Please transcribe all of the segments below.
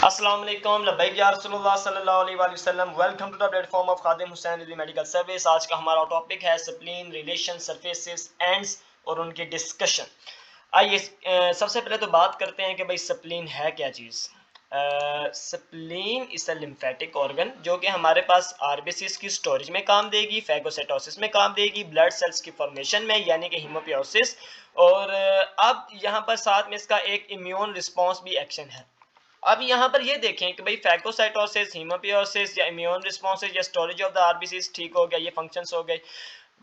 अस्सलाम वालेकुम लब्बैक या रसूलुल्लाह सल्लल्लाहु अलैहि वसल्लम। Welcome to the platform of Khadim Hussain Rizvi medical service. आज का हमारा टॉपिक है स्प्लीन, रिलेशन, सरफेसेस, एंड्स और उनके डिस्कशन। आइए सबसे पहले तो बात करते हैं कि भाई स्प्लीन है क्या चीज़। Spleen is a lymphatic organ जो कि हमारे पास आरबीसीज की स्टोरेज में काम देगी, फैगोसाइटोसिस में काम देगी, ब्लड सेल्स की फॉर्मेशन में यानी कि हीमोपियोसिस, और अब यहाँ पर साथ में इसका एक इम्यून रिस्पॉन्स भी एक्शन है। अब यहाँ पर ये देखें कि भाई फैगोसाइटोसिस, हीमोपियोसिस या इम्यून रिस्पॉन्सेज या स्टोरेज ऑफ द आरबीसीज ठीक हो गया, ये फंक्शंस हो गए।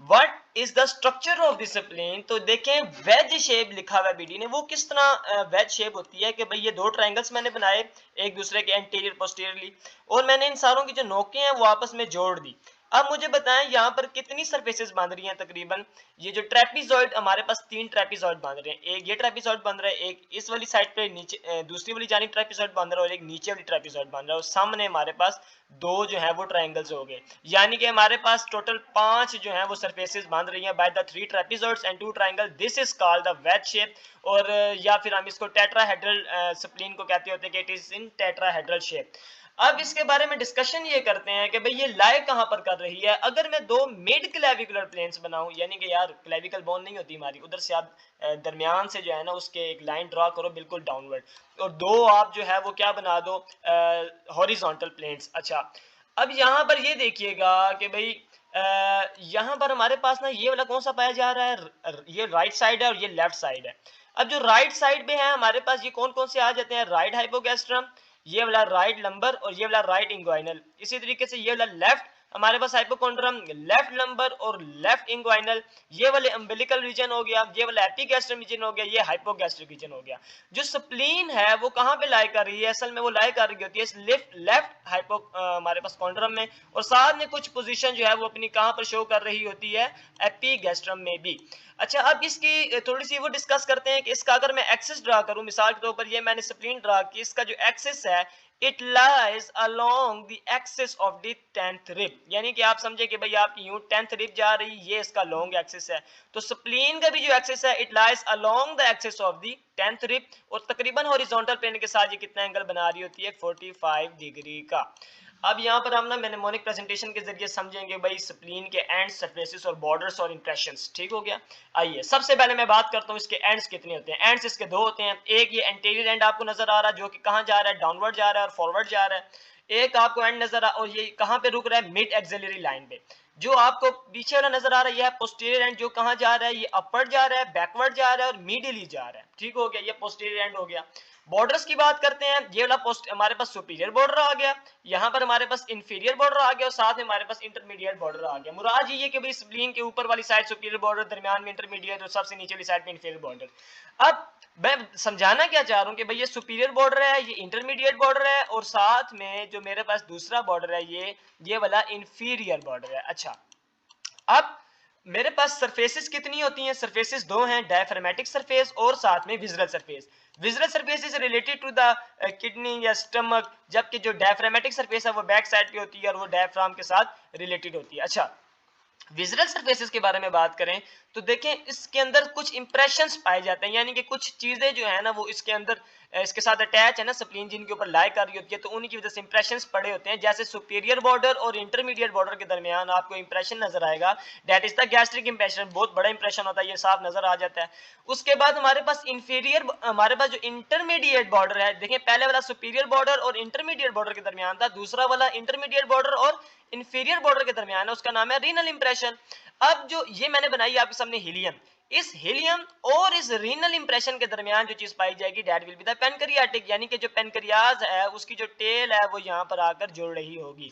What is the structure of discipline? तो देखें वेज शेप लिखा हुआ है बीडी ने, वो किस तरह वेज शेप होती है कि भाई ये दो ट्रायंगल्स मैंने बनाए एक दूसरे के एंटीरियर पोस्टीरियरली, और मैंने इन सारों की जो नोकें हैं वो आपस में जोड़ दी। अब मुझे बताएं यहाँ पर कितनी सरफेसेस बन रही हैं। तकरीबन ये जो ट्रेपीजॉइड, हमारे पास 3 ट्रेपीजॉइड बन रहे हैं। एक ये ट्रेपीजॉइड बन रहा है, एक इस वाली साइड पे नीचे दूसरी वाली जानिब ट्रेपीजॉइड बन रहा है, और एक नीचे वाली ट्रेपीजॉइड बन रहा है, और सामने हमारे पास दो जो है वो ट्रायंगल्स हो गए। यानी कि हमारे पास टोटल 5 जो है वो सरफेसेस बन रही हैं by the 3 trapezoids and 2 triangle. This is called the wedge shape, और या फिर हम इसको टेट्राहेड्रल स्प्लीन को कहते होते हैं कि it is in tetrahedral shape. अब इसके बारे में डिस्कशन ये करते हैं कि भाई ये लाई कहां पर कर रही है। अगर मैं दो मिड क्लेविकुलर प्लेन्स बनाऊं, यानी कि यार क्लेविकल बोन नहीं होती हमारी, उधर से आप दरमियान से जो है ना उसके एक लाइन ड्रा करो बिल्कुल डाउनवर्ड, और दो आप जो है वो क्या बना दो, हॉरिजॉन्टल प्लेन्स। अच्छा, अब यहाँ पर ये देखिएगा कि भाई यहाँ पर हमारे पास ना ये वाला कौन सा पाया जा रहा है, ये राइट साइड है और ये लेफ्ट साइड है। अब जो राइट साइड पे है हमारे पास ये कौन कौन से आ जाते हैं, राइट हाइपोगैस्ट्रम, ये वाला राइट लंबर, और ये वाला राइट इंग्वाइनल। इसी तरीके से ये वाला लेफ्ट हमारे पास हाइपोकॉन्ड्रम, लेफ्ट लंबर और लेफ्ट इंग्वाइनल, ये वाले अम्बिलिकल रीजन हो गया, ये वाला एपिगैस्ट्रिक रीजन हो गया, ये हाइपोगैस्ट्रिक रीजन हो गया। जो स्प्लीन है वो कहां पे लाई कर रही है, असल में वो लाई कर रही होती है लेफ्ट लेफ्ट हाइपो हमारे पास कॉन्ड्रम में, और साथ में कुछ पोजीशन जो है वो अपनी कहां पर शो कर रही होती है, एपिगैस्ट्रम में भी। अच्छा, अब इसकी थोड़ी सी वो डिस्कस करते हैं कि इसका अगर मैं एक्सिस ड्रा करूं, मिसाल के तौर पर ये मैंने स्प्लीन ड्रा की, इसका जो एक्सिस है it lies along the axis of the 10th rib, यानी कि आप समझे कि भाई आपकी यूं 10th रिब जा रही, ये इसका लॉन्ग एक्सिस है। तो स्प्लीन का भी जो एक्सिस है it lies along the axis of the 10th rib, और तकरीबन हॉरिजॉन्टल प्लेन के साथ ये कितना एंगल बना रही होती है, 45 डिग्री का। अब यहाँ पर हम ना मैनेमोनिक प्रेजेंटेशन के जरिए समझेंगे भाई स्प्लीन के एंड्स, सरफेसेस और बॉर्डर्स और इंप्रेशंस। ठीक हो गया। आइए सबसे पहले मैं बात करता हूँ इसके एंड्स कितने होते हैं। एंड्स इसके दो होते हैं, एक ये एंटीरियर एंड आपको नजर आ रहा है जो कि कहाँ जा रहा है, डाउनवर्ड जा रहा है और फॉरवर्ड जा रहा है। एक आपको एंड नजर आ, और ये कहाँ पे रुक रहा है, मिड एक्सिलरी लाइन पे। जो आपको पीछे वाला नजर आ रहा है यह पोस्टीरियर एंड, जो कहाँ जा रहा है, ये अपवर्ड जा रहा है, बैकवर्ड जा रहा है और मिडिली जा रहा है। ठीक हो गया, ये पोस्टीरियर एंड हो गया। बॉर्डर्स की बात करते हैं, ये वाला पोस्ट हमारे पास सुपीरियर बॉर्डर आ गया, यहाँ पर हमारे पास इंफीरियर बॉर्डर आ गया, और साथ में हमारे पास इंटरमीडिएट बॉर्डर आ गया। मुराद ये कि भाई स्प्लीन के ऊपर वाली साइड सुपीरियर बॉर्डर, दरमियान में इंटरमीडिएट और सबसे नीचे वाली साइड में इंफीरियर बॉर्डर। अब मैं समझाना क्या चाह रहा हूँ कि भाई ये सुपीरियर बॉर्डर है, ये इंटरमीडिएट बॉर्डर है, और साथ में जो मेरे पास दूसरा बॉर्डर है ये वाला इंफीरियर बॉर्डर है। अच्छा, अब मेरे पास सरफेसेस कितनी होती हैं, सरफेसेस दो हैं, डायफ्रामेटिक सरफेस और साथ में visual surface. Visual surface is related to the kidney या स्टमक, जबकि जो डायफ्रामेटिक सरफेस है वो बैक साइड पे होती है और वो डायफ्राम के साथ रिलेटेड होती है। अच्छा, विजुअल सरफेसेस के बारे में बात करें तो देखें इसके अंदर कुछ इंप्रेशंस पाए जाते हैं, यानी कि कुछ चीजें जो है ना वो इसके अंदर इसके साथ अटैच है ना, स्प्लीन जिनके ऊपर लाई कर रही होती है, तो उन्हीं की वजह से इंप्रेशंस पड़े होते हैं। जैसे सुपीरियर बॉर्डर और इंटरमीडिएट बॉर्डर के दरमियान आपको इंप्रेशन नजर आएगा, that is the gastric impression, बहुत बड़ा इंप्रेशन होता है, ये साफ नजर आ जाता है। उसके बाद हमारे पास इंफीरियर, हमारे पास जो इंटरमीडिएट बॉर्डर है, देखें पहले वाला सुपीरियर बॉर्डर और इंटरमीडिएट बॉर्डर के दरमियान था, दूसरा वाला इंटरमीडिएट बॉर्डर और इंफीरियर बॉर्डर के दरमियान है, उसका नाम है रीनल इंप्रेशन। अब जो ये मैंने बनाई आपके सामने हीलियम, इस हीलियम और इस रीनल इंप्रेशन के दरमियान जो चीज पाई जाएगी that will be the pancreatic, यानी कि जो पेनक्रियाज है उसकी जो टेल है वो यहाँ पर आकर जुड़ रही होगी।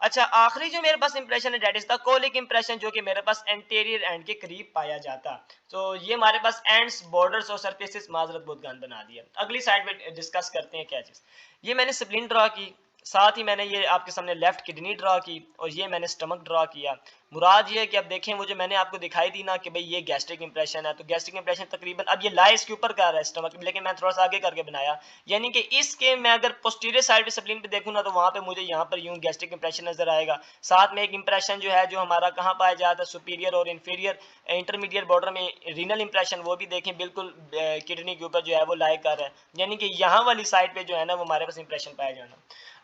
अच्छा, आखिरी जो मेरे पास इंप्रेशन है that is the colic impression, जो कि मेरे पास एंटीरियर एंड के करीब पाया जाता। तो ये हमारे पास एंड्स, बॉर्डर्स और सरफेसेस, माजरत बहुत गंद बना दिया। अगली साइड में डिस्कस करते हैं क्या चीज। ये मैंने स्प्लिन ड्रा की, साथ ही मैंने ये आपके सामने लेफ्ट किडनी ड्रा की और ये मैंने स्टमक ड्रा किया। मुराद ये है कि अब देखें वो जो मैंने आपको दिखाई दी ना कि भाई ये गैस्ट्रिक इंप्रेशन है, तो गैस्ट्रिक इंप्रेशन तकरीबन अब ये लाई इसके ऊपर कर रहा है स्टमक, लेकिन मैं थोड़ा सा आगे करके बनाया, यानी कि इसके मैं अगर पोस्टीरियर साइड पे स्प्लीन पे देखूँ ना तो वहाँ पे मुझे यहाँ पर यूं गैस्ट्रिक इंप्रेशन नजर आएगा। साथ में एक इंप्रेशन जो है जो हमारा कहाँ पाया जाता है, सुपीरियर और इंफीरियर इंटरमीडिएट बॉर्डर में रीनल इंप्रेशन, वो भी देखें बिल्कुल किडनी के ऊपर जो है वो लाई कर रहा है, यानी कि यहाँ वाली साइड पे जो है ना वो हमारे पास इंप्रेशन पाया जाना।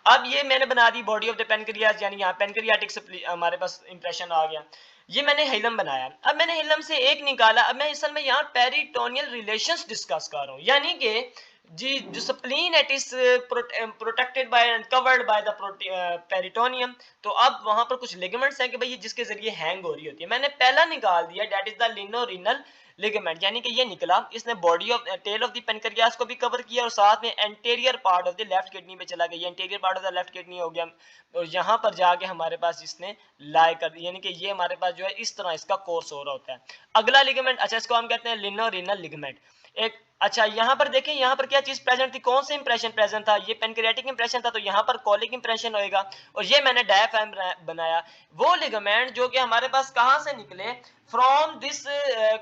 अब ये मैंने बना the body of the pancreas, यानी यहाँ पेनक्रियाटिक हमारे पास इंप्रेशन आ गया। ये मैंने हिलम बनाया। अब मैंने हिलम से एक निकाला। अब मैं असल में यहाँ पेरिटोनियल रिलेशंस डिस्कस कर रहा हूँ, यानी कि जी जो spleen it is protected by and covered by the peritoneum. तो अब वहां पर कुछ लिगामेंट्स हैं कि भाई जिसके जरिए हैंग हो रही होती है। मैंने पहला निकाल दिया, that is the lienorenal ligament, यानी कि ये निकला, इसने body of tail of the pancreas को भी कवर किया और साथ में anterior part of the left kidney पे चला गया। ये anterior part of the left kidney हो गया और यहाँ पर जाके हमारे पास इसने लाई कर दी, यानी कि ये हमारे पास जो है इस तरह इसका कोर्स हो रहा होता है। अगला लिगामेंट, अच्छा इसको हम कहते हैं लिनोरिनल लिगामेंट। एक अच्छा यहाँ पर देखें, यहाँ पर क्या चीज प्रेजेंट थी, कौन सा इंप्रेशन प्रेजेंट था, ये पेनक्रियाटिक इंप्रेशन था, तो यहाँ पर कॉलिक इंप्रेशन होएगा और ये मैंने डायफ्राम बनाया। वो लिगामेंट जो कि हमारे पास कहां से निकले, फ्रॉम दिस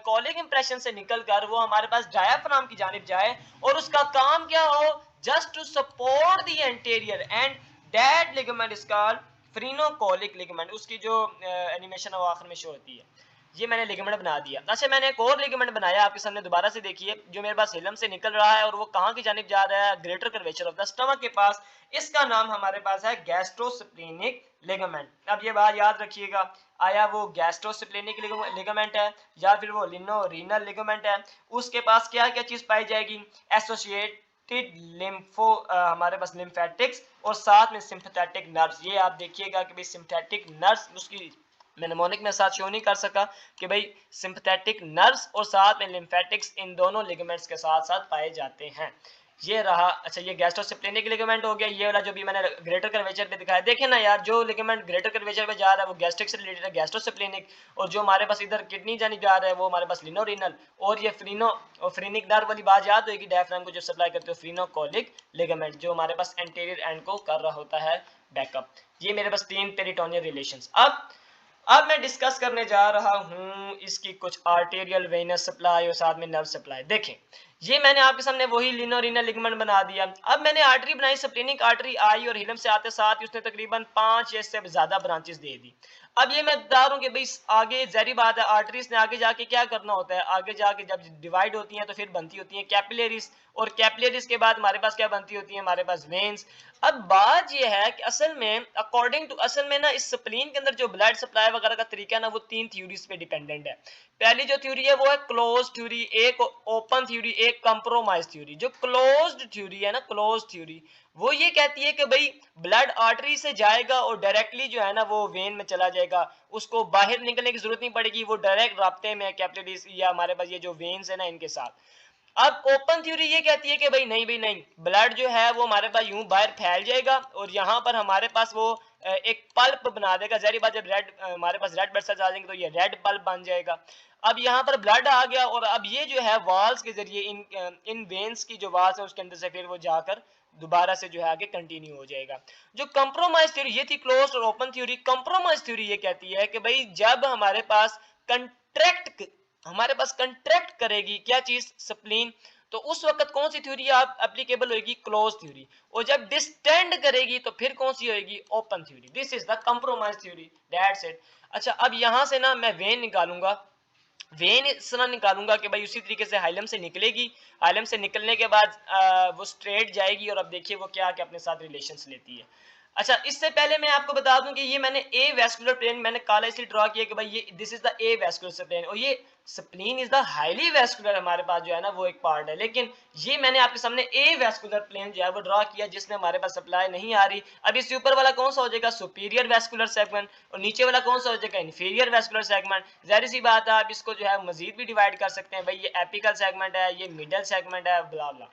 कॉलिक इंप्रेशन से निकलकर वो हमारे पास डायफ्राम की जानिब जाए और उसका काम क्या हो, just to support the anterior and that ligament is called phrenicocolic ligament. उसकी जो एनिमेशन है वो आखिर में शो होती है। ये मैंने लिगामेंट बना दिया। अच्छा मैंने एक और लिगामेंट बनाया आपके सामने, दोबारा से देखिए, जो मेरे पास हिलम से निकल रहा है और वो कहां की जानिब जा रहा है, greater curvature of the stomach के पास। इसका नाम हमारे पास है गैस्ट्रोस्प्लेनिक लिगामेंट। अब ये बात याद रखिएगा, आया वो गैस्ट्रोस्प्लेनिक लिगामेंट है या फिर वो लिनोरीनल लिगामेंट है, उसके पास क्या क्या चीज पाई जाएगी, एसोसिएटेड लिम्फो हमारे पास लिम्फेटिक्स और साथ में सिंपैथेटिक नर्व्स। ये आप देखिएगा कि भाई सिंपैथेटिक नर्व्स, उसकी मैं निमोनिक में साथ शो नहीं कर सका कि भाई सिंपैथेटिक नर्व्स और साथ में लिम्फेटिक्स इन दोनों लिगामेंट्स के साथ साथ पाए जाते हैं। ये रहा। अच्छा ये गैस्ट्रोस्प्लेनिक लिगामेंट हो गया। ये वाला जो भी मैंने ग्रेटर कर्वेचर पे दिखाया, देखें ना यार, जो लिगामेंट ग्रेटर कर्वेचर पे जा रहा है वो गैस्ट्रिक से रिलेटेड है, गैस्ट्रोस्प्लेनिक, और जो हमारे पास इधर किडनी जानी जा रहा है वो हमारे पास लिनोरिनल। और ये फ्रीनो और फ्रीनिक नर्व वाली बात याद होगी, डायफ्राम को जो सप्लाई करते हो, फ्रीनोकॉलिक लिगामेंट जो हमारे पास एंटीरियर एंड को कर रहा होता है बैकअप। ये मेरे पास तीन पेरिटोनियल रिलेशंस। अब मैं डिस्कस करने जा रहा हूं इसकी कुछ आर्टेरियल वेनस सप्लाई और साथ में नर्व सप्लाई। देखें ये मैंने आपके सामने वही लिनोरिनल लिगामेंट बना दिया। अब मैंने आर्टरी बनाई, स्प्लेनिक आर्टरी आई और हिलम से आते साथ ही उसने तकरीबन 5 या इससे ज्यादा ब्रांचेस दे दी। अब ये मैं बता रहा हूँ कि भाई आगे जहरी बात है, आर्टरीज ने आगे जाके क्या करना होता है, आगे जाके जब डिवाइड होती हैं तो फिर बनती होती हैं कैपिलरीज, और कैपिलरीज के बाद हमारे पास क्या बनती होती है, हमारे पास वेन्स। अब बात ये है कि असल में अकॉर्डिंग टू असल में ना इस स्प्लीन के अंदर जो ब्लड सप्लाई वगैरह का तरीका है ना वो 3 थ्योरीज पे डिपेंडेंट है। पहली जो थ्योरी है वो है क्लोज थ्योरी, एक ओपन थ्योरी, एक कंप्रोमाइज थ्योरी। जो क्लोज्ड थ्योरी है ना, क्लोज थ्योरी, वो ये कहती है कि भाई ब्लड आर्टरी से जाएगा और डायरेक्टली जो है ना वो वेन में चला जाएगा, उसको बाहर निकलने की जरूरत नहीं पड़ेगी, वो डायरेक्ट राब्ते में कैपिलरीज या हमारे पास ये जो वेन्स है ना इनके साथ। अब ओपन थ्योरी ये कहती है कि भाई नहीं भाई नहीं, ब्लड जो है वो हमारे पास यूं बाहर फैल जाएगा और यहाँ पर हमारे पास वो एक पल्प बना देगा। जहरी बात, जब रेड हमारे पास रेड ब्लड सेल्स आ जाएंगे तो ये रेड पल्प बन जाएगा। अब यहाँ पर ब्लड आ गया और अब ये जो है वाल्स के जरिए इन वेन्स की जो वाल्स है उसके अंदर से फिर वो जाकर दोबारा से जो है आगे कंटिन्यू हो जाएगा। जो कंप्रोमाइज थ्योरी, ये थी क्लोज्ड और ओपन थ्योरी। कंप्रोमाइज थ्योरी ये कहती है कि भाई जब हमारे पास कंट्रैक्ट करेगी क्या चीज, स्प्लीन, तो उस वक्त कौन सी थ्योरी आप एप्लीकेबल होगी, क्लोज थ्योरी। और जब डिस्टेंड करेगी तो फिर कौन सी होगी, open theory. This is the compromise theory, that's it. अच्छा अब यहां से ना मैं वेन निकालूंगा, वेन इस तरह निकालूंगा कि भाई उसी तरीके से हाइलम से निकलेगी, हाइलम से निकलने के बाद वो स्ट्रेट जाएगी और अब देखिए वो क्या अपने साथ रिलेशंस लेती है। अच्छा इससे पहले मैं आपको बता दूं कि ये मैंने ए वेस्कुलर प्लेन मैंने काला इसलिए ड्रॉ किया कि भाई ये this is the avascular plane और ये spleen is the highly vascular हमारे पास जो है ना वो एक पार्ट है, लेकिन ये मैंने आपके सामने ए वेस्कुलर प्लेन जो है वो ड्रॉ किया जिसमें हमारे पास सप्लाई नहीं आ रही। अब इससे ऊपर वाला कौन सा हो जाएगा, सुपीरियर वेस्कुलर सेगमेंट, और नीचे वाला कौन सा हो जाएगा, इंफीरियर वेस्कुलर सेगमेंट। जाहिर सी बात है आप इसको जो है मजीद भी डिवाइड कर सकते हैं, भाई ये एपिकल सेगमेंट है, ये मिडल सेगमेंट है, ब्ला ब्ला।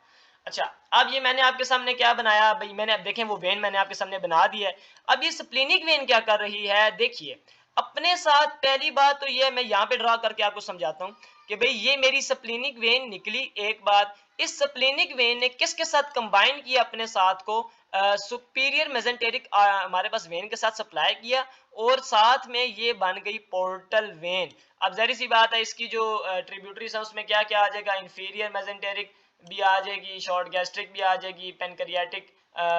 अच्छा अब ये मैंने आपके सामने क्या बनाया भाई, मैंने अब देखें वो वेन मैंने आपके सामने बना दी है। अब ये स्प्लेनिक वेन क्या कर रही है, देखिए अपने साथ पहली बात तो ये मैं यहाँ पे ड्रा करके आपको समझाता हूँ कि भाई ये मेरी स्प्लीनिक वेन निकली। एक बात, इस स्प्लीनिक वेन ने किसके साथ कंबाइन किया अपने साथ को, सुपीरियर मेसेंटेरिक हमारे पास वेन के साथ सप्लाई किया और साथ में ये बन गई पोर्टल वेन। अब जहरी सी बात है, इसकी जो ट्रिब्यूटरीज है उसमें क्या क्या आ जाएगा, इंफीरियर मेसेंटेरिक भी आ जाएगी, शॉर्ट गैस्ट्रिक भी आ जाएगी, पेनक्रियाटिक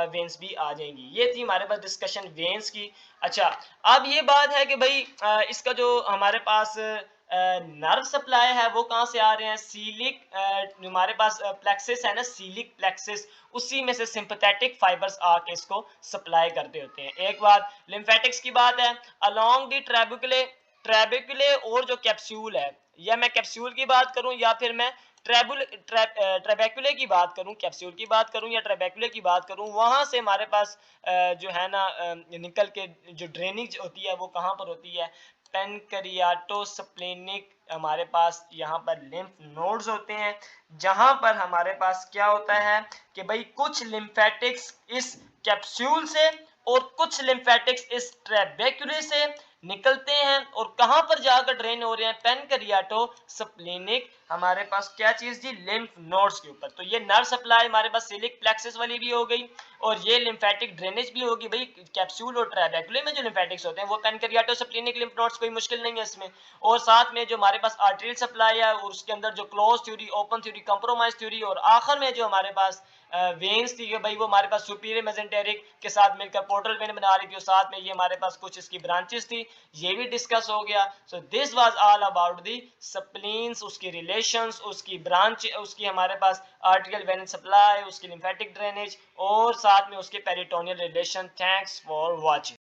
वेन्स भी आ जाएंगी। ये थी हमारे पास डिस्कशन वेन्स की। अच्छा, अब ये बात है कि भाई इसका जो हमारे पास नर्व सप्लाई है वो कहाँ से आ रहे हैं, सीलिक हमारे पास प्लेक्सिस है ना, सीलिक प्लेक्सिस, उसी में से सिंपैथेटिक फाइबर्स आके इसको सप्लाई करते होते हैं। एक बात लिम्फेटिक्स की बात है, अलोंग दी ट्रेबिकुले और जो कैप्सूल है, या मैं कैप्सूल की बात करूं या फिर मैं ट्रेबेकुले की बात करूं, कैप्सूल की बात करूं या ट्रेबेकुले की बात करूं, वहां से हमारे पास जो है ना निकल के जो ड्रेनेज होती है वो कहां पर होती है, पेनक्रियाटोस्प्लेनिक हमारे पास यहाँ पर लिम्फ नोड्स होते हैं, जहां पर हमारे पास क्या होता है कि भाई कुछ लिम्फेटिक्स इस कैप्सूल से और कुछ लिम्फेटिक्स इस ट्रेबेकुले से निकलते हैं और कहां पर जाकर ड्रेन हो रहे हैं, पेनक्रियाटोस्प्लेनिक हमारे पास क्या चीज थी, लिम्फ नोड्स के ऊपर। तो ये नर्व सप्लाई हमारे पास सिलिक प्लेक्सिस वाली भी हो गई और ये लिम्फेटिक ड्रेनेज भी होगी। भाई कैप्सूल और ट्राबैकुले में जो लिम्फेटिक्स होते हैं वो पेनक्रियाटोस्प्लेनिक लिम्फ नोड्स, कोई मुश्किल नहीं है इसमें। और साथ में जो हमारे पास आर्टेरियल सप्लाई है और उसके अंदर जो close theory, open theory, compromise theory, और आखिर में जो हमारे पास वेन्स थी कि भाई वो हमारे पास सुपीरियर मेसेंटेरिक के साथ मिलकर पोर्टल वेन बना रही थी और साथ में ये हमारे पास कुछ इसकी ब्रांचेस थी, ये भी डिस्कस हो गया। So this was all about the spleens, उसकी रिलेशंस, उसकी ब्रांच, उसकी हमारे पास आर्टिकल वेन सप्लाई, उसकी लिम्फेटिक ड्रेनेज और साथ में उसके peritoneal relation. Thanks for watching.